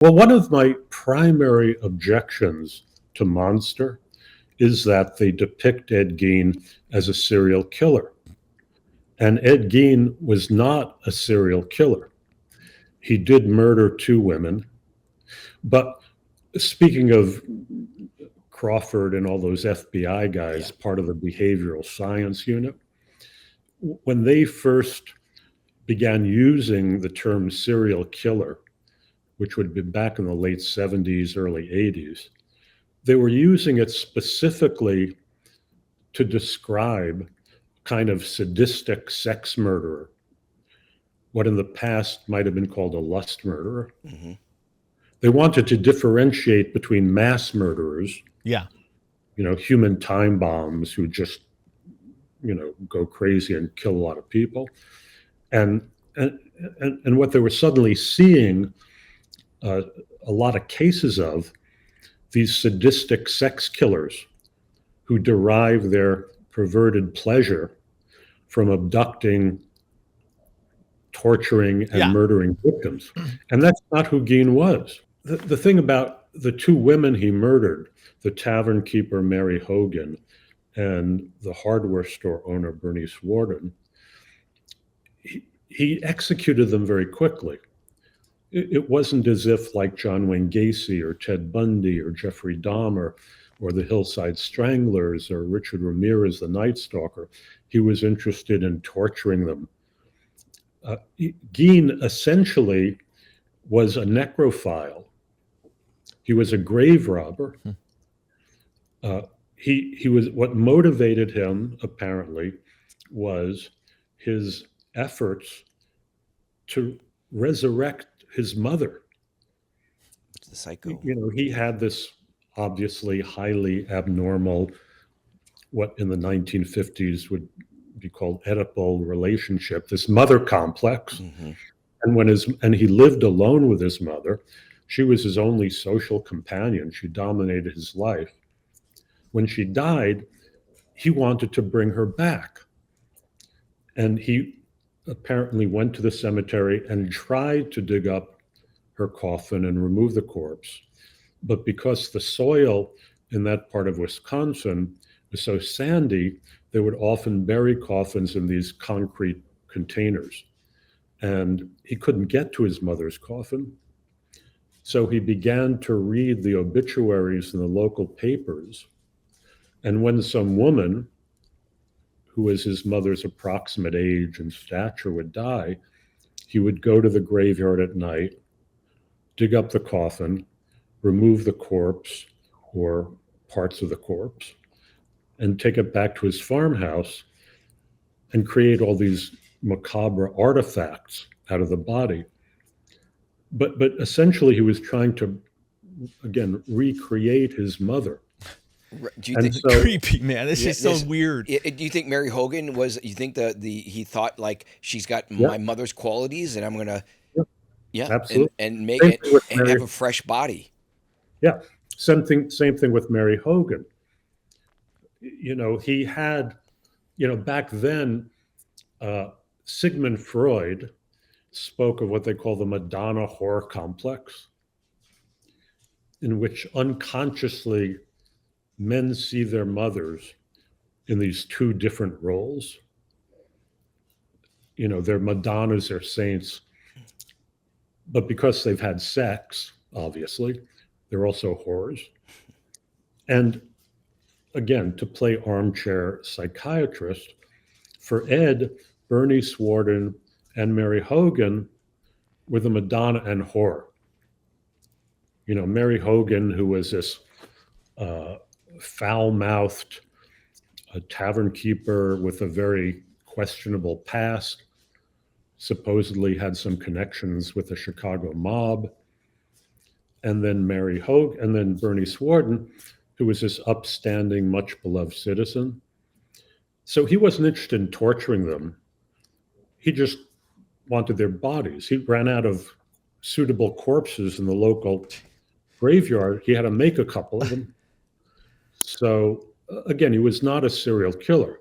Well, one of my primary objections to Monster is that they depict Ed Gein as a serial killer. And Ed Gein was not a serial killer. He did murder 2 women. But speaking of Crawford and all those FBI guys, part of the behavioral science unit, when they first began using the term serial killer, which would be back in the late 70s, early 80s, they were using it specifically to describe kind of sadistic sex murderer, what in the past might have been called a lust murderer. Mm-hmm. They wanted to differentiate between mass murderers, human time bombs who just, go crazy and kill a lot of people, and what they were suddenly seeing a lot of cases of these sadistic sex killers who derive their perverted pleasure from abducting, torturing, and murdering victims. And that's not who Gein was. The thing about the 2 women he murdered, the tavern keeper Mary Hogan and the hardware store owner Bernice Worden, he executed them very quickly. It wasn't as if, like John Wayne Gacy or Ted Bundy or Jeffrey Dahmer or the Hillside Stranglers or Richard Ramirez, the Night Stalker, he was interested in torturing them. Gein essentially was a necrophile. He was a grave robber. He was, what motivated him, apparently, was his efforts to resurrect his mother. The psycho. He had this obviously highly abnormal, what in the 1950s would be called Oedipal relationship, this mother complex. Mm-hmm. And he lived alone with his mother. She was his only social companion. She dominated his life. When she died, he wanted to bring her back. And he apparently went to the cemetery and tried to dig up her coffin and remove the corpse. But because the soil in that part of Wisconsin was so sandy, they would often bury coffins in these concrete containers. And he couldn't get to his mother's coffin. So he began to read the obituaries in the local papers. And when some woman, who was his mother's approximate age and stature, would die, he would go to the graveyard at night, dig up the coffin, remove the corpse or parts of the corpse, and take it back to his farmhouse and create all these macabre artifacts out of the body. But essentially he was trying to, again, recreate his mother. Do you think creepy, man? This is so weird. Do you think Mary Hogan was? You think he thought like she's got my mother's qualities, and I'm gonna, absolutely, and make it and have a fresh body. Yeah, same thing with Mary Hogan. He had, back then, Sigmund Freud spoke of what they call the Madonna whore complex, in which unconsciously men see their mothers in these 2 different roles. They're Madonnas, they're saints, but because they've had sex, obviously, they're also whores. And again, to play armchair psychiatrist, for Ed, Bernice Worden and Mary Hogan were the Madonna and whore. Mary Hogan, who was this foul-mouthed tavern keeper with a very questionable past, supposedly had some connections with the Chicago mob. And then Bernice Worden, who was this upstanding, much beloved citizen. So he wasn't interested in torturing them. He just wanted their bodies. He ran out of suitable corpses in the local graveyard. He had to make a couple of them. So again, he was not a serial killer.